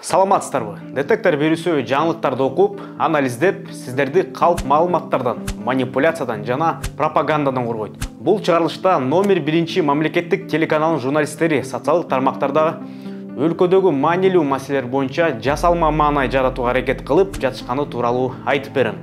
Саламатсыздарбы? Детектор берүүсү жаңылыктарды окуп, анализдеп, сиздерди калп маалыматтардан, манипуляциядан жана пропагандадан коргойт. Бул чыгарылышта номер 1 мамлекеттик телеканалдын журналисттери социалдык тармактарда өлкөдөгү маанилүү маселелер боюнча жасалма маанай жаратууга аракет кылып жатышканы тууралуу айтып берем.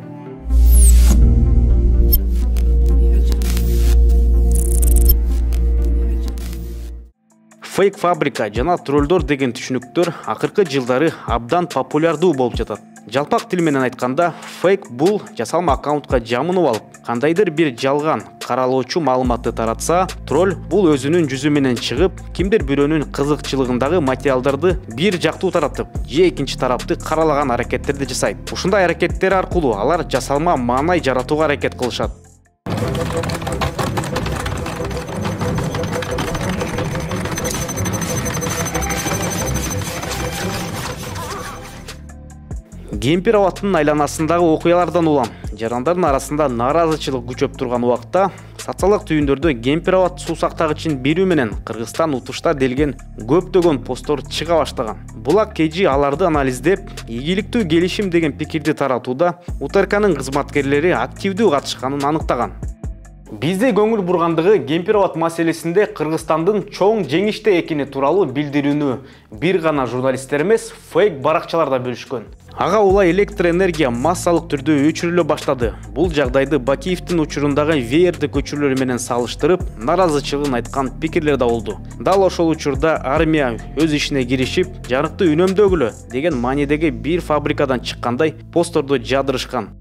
Фейк фабрика жана троллдор деген түшүнүктөр акыркы жылдары абдан популярдуу болуп жатат. Жалпак тил менен айтканда, фейк бул жасалма аккаунтка жамынып алып, кандайдыр бир жалган каралоочу маалыматты таратса, тролль бул өзүнүн жүзү менен чыгып, кимдир бирөөнүн кызыкчылыгындагы материалдарды бир жактуу таратып, же экинчи тарапты каралаган аракеттерди жасайт. Ушундай аракеттер аркылуу алар жасалма маанай жаратууга аракет кылышат. Кемпир абаттын айланасындагы окуялардан улам жарандардын арасында нааразычылык күчөп турган убакта социалдык түйүндөрдө кемпир абат суу сактагычын берүү менен Кыргызстан утушта делген көптөгөн посттор чыга баштаган. Булак кежи аларды анализдеп, ийгиликтүү келишим деген пикирди таратууда УТРКнын кызматкерлери активдүү катышканын аныктаган. Бизде көңүл бургандыгы кемпир абат маселесинде Кыргызстандын чоң жеңиште экени тууралуу билдирүүнү бир гана журналисттер эмес, фейк баракчаларда бөлүшкөн. Ага улай электроэнергия массалык түрдө өчүрүлө баштады. Бул жагдайды Бакиевдин учурундагы ВРД көчүрүүлөр менен салыштырып, наразычылыгын айткан пикирлер да болду. Дал ошол учурда армия өз ишине киришип, жарыкты үнөмдөгүлө деген маанидеги бир фабрикадан чыккандай постторду жадырышкан.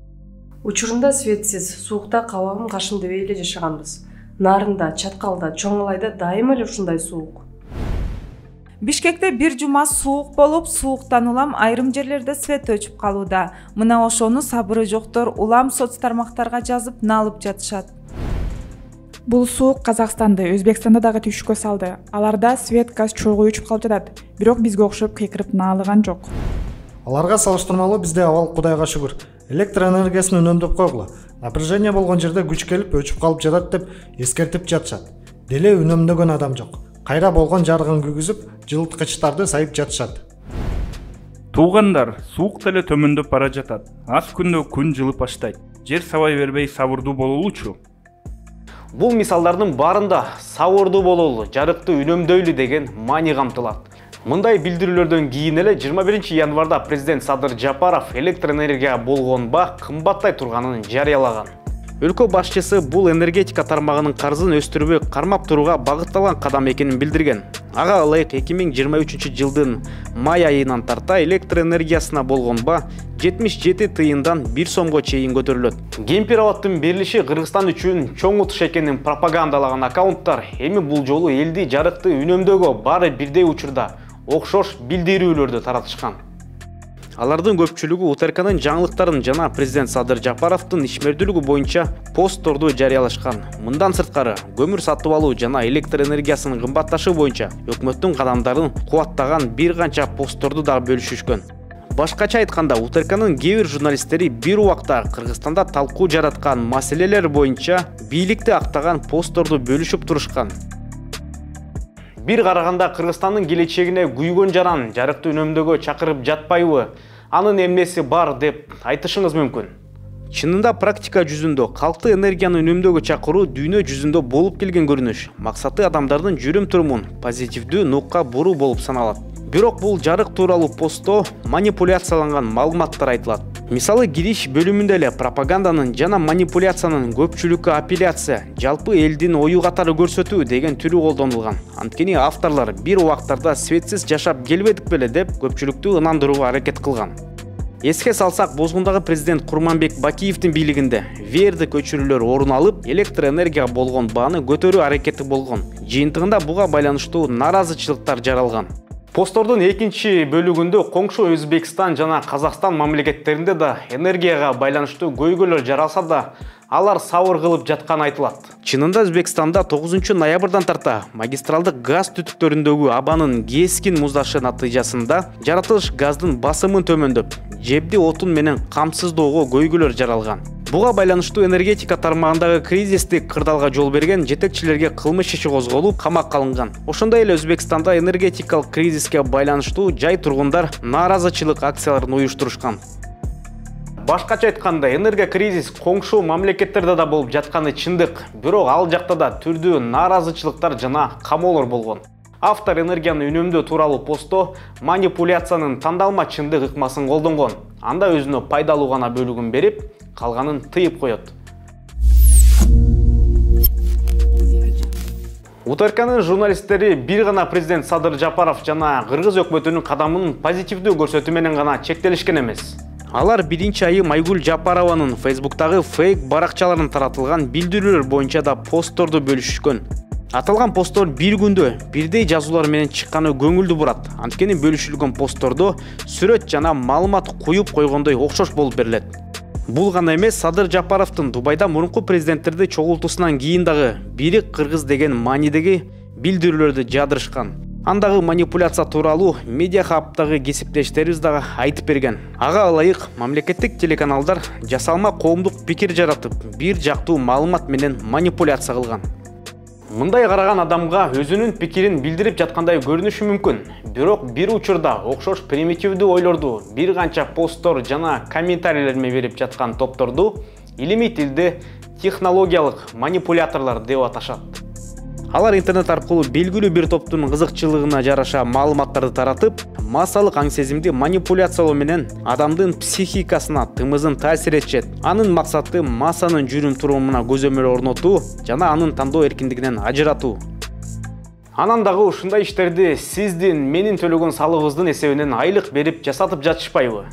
Учурунда светсиз, суукта кабагым кашым дебей эле жашаганбыз. Нарында, Чаткалда, Чоң Алайда дайыма эле ушундай суук. Бишкекте бир жума суук болуп, сууктан улам айрым жерлерде свет өчүп калууда. Мына ошону сабыры жоктор улам соц тармактарга жазып, налып жатышат. Бул суук Казакстанды, Өзбекстанды дагы түйшүккө салды. Аларда свет, газ чогуу өчүп калып жатат. Бирок бизге окшоп кыйкырып наалыган жок. Аларга салыштырмалуу бизде абал Кудайга шүгүр. Электроэнергиясын үнөмдөп койгула. Напряжение болгон жерде күч келип өчүп калып жатат деп эскертип жатышат. Деле үнөмдөгөн адам жок. Кайра болгон жарыгын күйгүзүп, жылыткычтарды сайып жатышат. Туугандар, суук деле төмөндөп бара жатат. Аз күндө күн жылып баштайт. Жер сабай бербей сабырдуу бололучу. Бул мисалдардын баарында сабырдуу бололу, жарыкты үнөмдөйлү деген маани камтылат. Мындай билдирүүлөрдөн кийин эле 21 январда президент Садыр Жапаров электроэнергия болгонба кымбаттай турганын жарыялаган. Өлкө башчысы бул энергетика тармагынын карызын өстүрбөй кармап турууга багытталган кадам экенин билдирген. Ага ылайык 2023 жылдын май айынан тарта электроэнергиясына болгонба 77 тыйындан 1 сомго чейин көтөрүлөт. Кемпир абаттын берилиши Кыргызстан үчүн чоң утуш экенин пропагандалаган аккаунттар эми бул жолу элди жарыкты үнөмдөөгө баары бирдей учурда окшош билдирүүлөрдү таратышкан. Алардын көпчүлүгү УТРКнын жаңылыктарын жана президент Садыр Жапаровдун ишмердүүлүгү боюнча постторду жарыялашкан. Мындан сырткары, көмүр сатып алуу жана электроэнергиясынын кымбатташы боюнча өкмөттүн кадамдарын кубаттаган бир канча постторду дагы бөлүшүшкөн. Башкача айтканда, УТРКнын кээ бир журналисттери бир убакта Кыргызстанда талкуу жараткан маселелер боюнча бийликти актаган постторду бөлүшүп турушкан. Бир караганда Кыргызстандын келечегине күйгөн жаран жарыкты үнөмдөөгө чакырып жатпайбы? Анын эмнеси бар деп айтышыңыз мүмкүн. Чынында практика жүзүндө калкты энергияны үнөмдөөгө чакыруу дүйнө жүзүндө болуп келген көрүнүш. Максаты адамдардын жүрүм-турумун позитивдүү нукка буруу болуп саналат. Бирок бул жарык тууралуу постто манипуляцияланган маалыматтар айтылат. Мисалы, кириш бөлүмүндө эле пропаганданын жана манипуляциянын көпчүлүккө апелляция, жалпы элдин ою катары көрсөтүү деген түрү колдонулган. Анткени авторлор бир убактарда светсиз жашап келбедик беле деп көпчүлүктү ынандырууга аракет кылган. Эске салсак, Бозгундагы президент Курманбек Бакиевдин бийлигинде ВРД көчүрүүлөр орун алып, электроэнергияга болгон бааны көтөрүү аракети болгон. Жыйынтыгында буга байланыштуу наразычылыктар жаралган. Посттордун экинчи бөлүгүндө коңшу Өзбекстан жана Казакстан мамлекеттеринде да энергияга байланыштуу көйгөйлөр жаралса да, алар сабыр кылып жатканы айтылат. Чынында Өзбекстанда 9 ноябрдан тарта магистралдык газ түтүктөрүндөгү абанын кескин муздашы натыйжасында жаратылыш газдын басымын төмөндөп, жебди отун менен камсыздоого көйгөйлөр жаралган. Буга байланыштуу энергетика тармагындагы кризистик кырдаалга жол берген жетекчилерге кылмыш иши козголуп, камакка алынган. Ошондой эле Өзбекстанда энергетикалык кризиске байланыштуу жай тургундар нааразычылык акцияларын уюштурушкан. Башкача айтканда, энерго кризис коңшу мамлекеттерде да болуп жатканы чындык, бирок ал жакта да түрдүү нааразычылыктар жана камоолор болгон. Автор энергияны үнөмдөө тууралуу постто манипуляциянын тандалма чындык ыкмасын колдонгон. Анда өзүнө пайдалуу гана бөлүгүн берип, калганын тыйып коет. УТРКнын журналисттери бир гана президент Садыр Жапаров жана Кыргыз өкмөтүнүн кадамын позитивдүү көрсөтүү менен гана чектелишкен эмес. Алар биринчи айым Айгүл Жапарованын Facebooktагы фейк баракчаларын таратылган билдирүүлөр боюнча да постторду бөлүшүшкөн. Аталган посттор бир күндө бирдей жазуулар менен чыкканы көңүлдү бурат. Анткени бөлүшүлгөн посттордо сүрөт жана маалымат куюп койгондой окшош болуп берилет. Бул гана эмес, Садыр Жапаровдун Дубайда мурунку президенттерди чогултуусунан кийин дагы бирик Кыргыз деген маанидеги билдирүүлөрдү жаадырышкан. Андагы манипуляция тууралуу Медиа Хабтагы кесиптештерибиз дагы айтып берген. Ага ылайык мамлекеттик телеканалдар жасалма коомдук пикир жаратып, бир жактуу маалымат менен манипуляция кылган. Мындай караган адамга өзүнүн пикирин билдирип жаткандай көрүнүшү мүмкүн. Бирок бир учурда окшош примитивдүү ойлорду, бир канча посттор жана комментарийлер берип жаткан топторду илимий тилде технологиялык манипуляторлор деп аташат. Алар интернет аркылуу белгилүү бир топтун кызыкчылыгына жараша маалыматтарды таратып, массалык аң сезимди манипуляциялоо менен адамдын психикасына тымызын таасир этишет. Анын максаты массанын жүрүм турумуна көзөмөл орнотуу жана анын тандоо эркиндигинен ажыратуу. Анан дагы ушундай иштерди сиздин, менин төлөгөн салыгыбыздын эсебинен айлык берип жасатып жатышпайбы?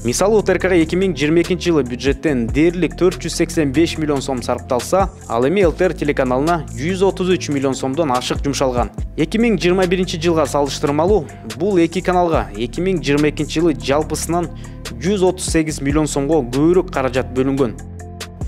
Мисалы, УТРКга 2022 жылы бюджеттен дээрлик 485 миллион сом сарпталса, ал эми ЛТР телеканалына 133 миллион сомдон ашык жумшалган. 2021 жылга салыштырмалуу бул эки каналга 2022 жылы жалпысынан 138 миллион сомго көбүрөөк каражат бөлүнгөн.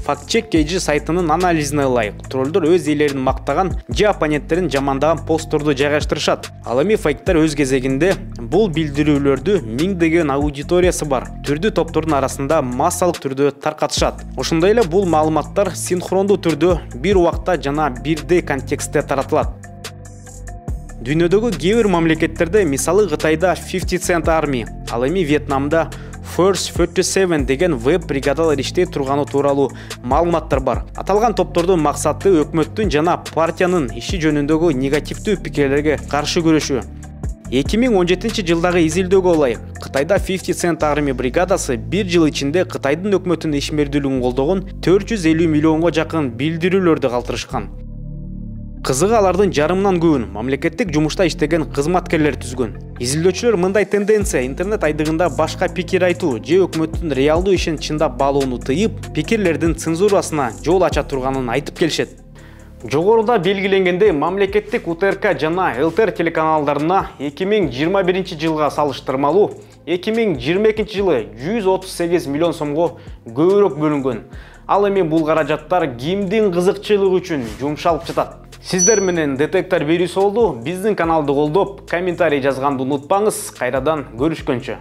Фактчек KG сайтынын анализине ылайык, троллдор өз ээлерин мактаган же оппоненттерин жамандаган постторду жайгаштырышат. Ал эми фейктер өз кезегинде бул билдирүүлөрдү миңдеген аудиториясы бар түрдүү топтордун арасында массалык түрдө таркатышат. Ошондой эле бул маалыматтар синхрондуу түрдө бир убакта жана бирдей контекстте таратылат. Дүйнөдөгү кээ бир мамлекеттерде, мисалы Кытайда 50 Cent Army, ал эми Вьетнамда Force 47 деген веб-бригадалар иштей турганы тууралуу маалыматтар бар. Аталган топтордун максаты өкмөттүн жана партиянын иши жөнүндөгү негативдүү пикирлерге каршы күрөшүү. 2017 жылдагы изилдөөгө ылайык, Кытайда 50 Cent Army бригадасы бир жыл ичинде Кытайдын өкмөтүнүн ишмердүүлүгүн колдогон 450 миллионго жакын билдирүүлөрдү калтырышкан. Кызыгы, алардын жарымынан көбүн мамлекеттик жумушта иштеген кызматкерлер түзгөн. Изилдөөчүлөр мындай тенденция интернет айдыгында башка пикир айтуу же өкмөттүн реалдуу ишин чындап баалоону тыйып, пикирлердин цензурасына жол ача турганын айтып келишет. Жогоруда белгиленгендей, мамлекеттик УТРК жана ЛТР телеканалдарына 2021 жылга салыштырмалуу 2022 жылы 138 миллион сомго көбүрөөк бөлүнгөн. Ал эми бул каражаттар кимдин кызыкчылыгы үчүн жумшалып жатат? Сиздер менен детектор берүүсү болду. Биздин каналды колдоп, комментарий жазганды унутпаңыз. Кайрадан көрүшкөнчө.